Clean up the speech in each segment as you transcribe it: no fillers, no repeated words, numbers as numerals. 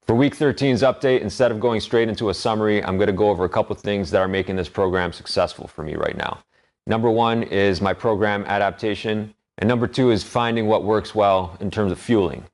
For week 13's update, instead of going straight into a summary, I'm going to go over a couple things that are making this program successful for me right now. Number one is my program adaptation, and number two is finding what works well in terms of fueling.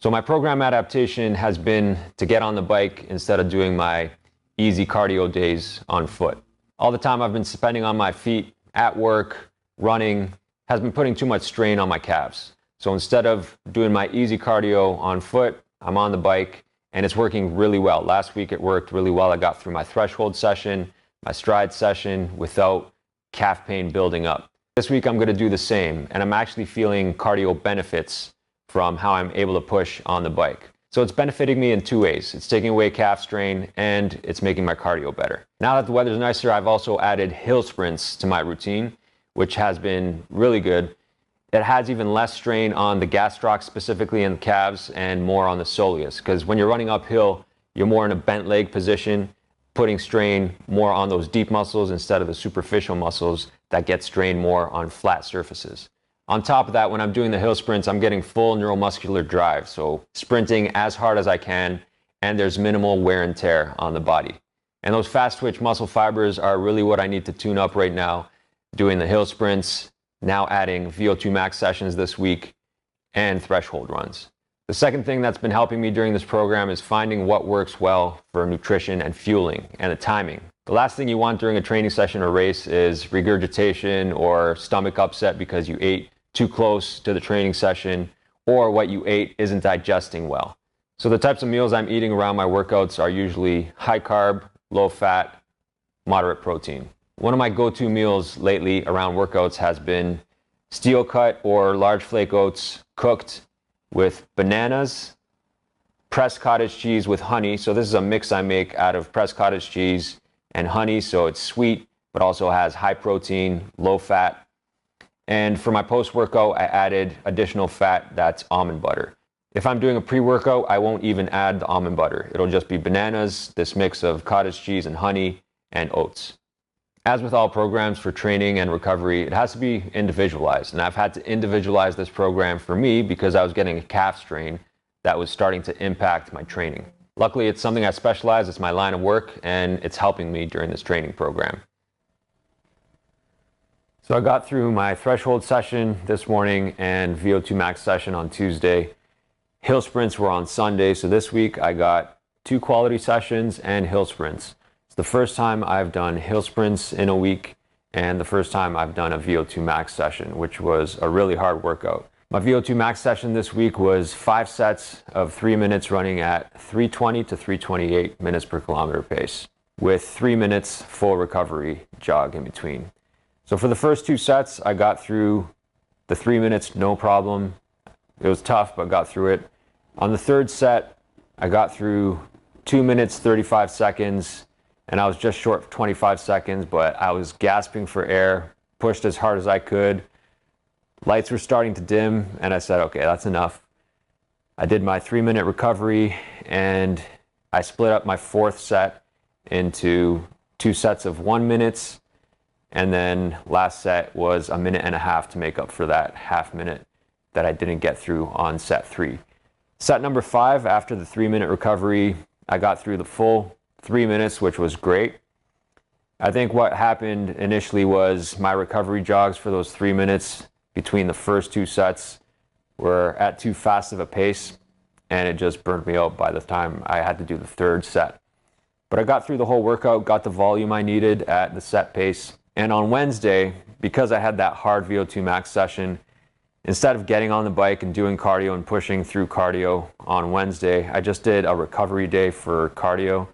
So my program adaptation has been to get on the bike instead of doing my easy cardio days on foot. All the time I've been spending on my feet at work, running, has been putting too much strain on my calves. So instead of doing my easy cardio on foot, I'm on the bike and it's working really well. Last week it worked really well. I got through my threshold session, my stride session without calf pain building up. This week I'm going to do the same, and I'm actually feeling cardio benefits from how I'm able to push on the bike. So it's benefiting me in two ways. It's taking away calf strain and it's making my cardio better. Now that the weather's nicer, I've also added hill sprints to my routine, which has been really good. It has even less strain on the gastroc specifically in the calves and more on the soleus, because when you're running uphill, you're more in a bent leg position, putting strain more on those deep muscles instead of the superficial muscles that get strained more on flat surfaces. On top of that, when I'm doing the hill sprints, I'm getting full neuromuscular drive, so sprinting as hard as I can, and there's minimal wear and tear on the body. And those fast twitch muscle fibers are really what I need to tune up right now, doing the hill sprints, now adding VO2 max sessions this week, and threshold runs. The second thing that's been helping me during this program is finding what works well for nutrition and fueling and the timing. The last thing you want during a training session or race is regurgitation or stomach upset because you ate too close to the training session or what you ate isn't digesting well. So the types of meals I'm eating around my workouts are usually high carb, low fat, moderate protein. One of my go-to meals lately around workouts has been steel cut or large flake oats cooked with bananas, pressed cottage cheese with honey. So this is a mix I make out of pressed cottage cheese and honey, so it's sweet but also has high protein, low fat. And for my post-workout, I added additional fat that's almond butter. If I'm doing a pre-workout, I won't even add the almond butter. It'll just be bananas, this mix of cottage cheese and honey, and oats. As with all programs for training and recovery, it has to be individualized. And I've had to individualize this program for me because I was getting a calf strain that was starting to impact my training. Luckily, it's something I specialize, it's my line of work, and it's helping me during this training program. So I got through my threshold session this morning and VO2 max session on Tuesday. Hill sprints were on Sunday, so this week I got 2 quality sessions and hill sprints. It's the first time I've done hill sprints in a week and the first time I've done a VO2 max session, which was a really hard workout. My VO2 max session this week was 5 sets of 3 minutes running at 320 to 328 minutes per kilometer pace with 3 minutes full recovery jog in between. So for the first 2 sets, I got through the 3 minutes, no problem. It was tough, but got through it. On the third set, I got through 2 minutes, 35 seconds, and I was just short of 25 seconds, but I was gasping for air, pushed as hard as I could. Lights were starting to dim, and I said, okay, that's enough. I did my 3-minute recovery, and I split up my fourth set into 2 sets of 1 minute, and then last set was 1.5 minutes to make up for that half minute that I didn't get through on set 3. Set number 5, after the 3-minute recovery, I got through the full 3 minutes, which was great. I think what happened initially was my recovery jogs for those 3 minutes between the first 2 sets were at too fast of a pace, and it just burned me out by the time I had to do the third set. But I got through the whole workout, got the volume I needed at the set pace. And on Wednesday, because I had that hard VO2 max session, instead of getting on the bike and doing cardio and pushing through cardio on Wednesday, I just did a recovery day for cardio.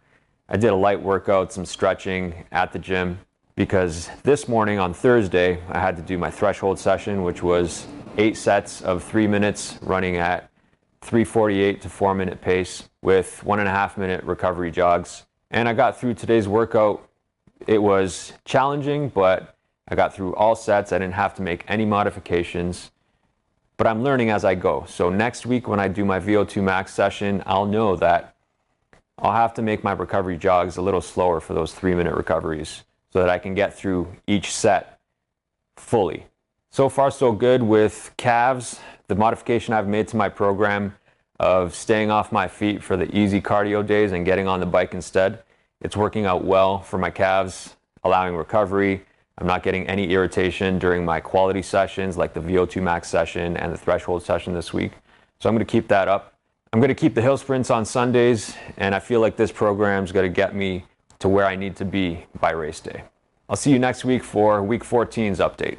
I did a light workout, some stretching at the gym, because this morning on Thursday, I had to do my threshold session, which was 8 sets of 3 minutes running at 3:48 to 4 minute pace with 1.5 minute recovery jogs. And I got through today's workout. It was challenging, but I got through all sets. I didn't have to make any modifications, but I'm learning as I go. So next week when I do my VO2 max session, I'll know that I'll have to make my recovery jogs a little slower for those 3-minute recoveries so that I can get through each set fully. So far so good with calves. The modification I've made to my program, of staying off my feet for the easy cardio days and getting on the bike instead. It's working out well for my calves, allowing recovery. I'm not getting any irritation during my quality sessions like the VO2 max session and the threshold session this week. So I'm going to keep that up. I'm going to keep the hill sprints on Sundays, and I feel like this program is going to get me to where I need to be by race day. I'll see you next week for week 14's update.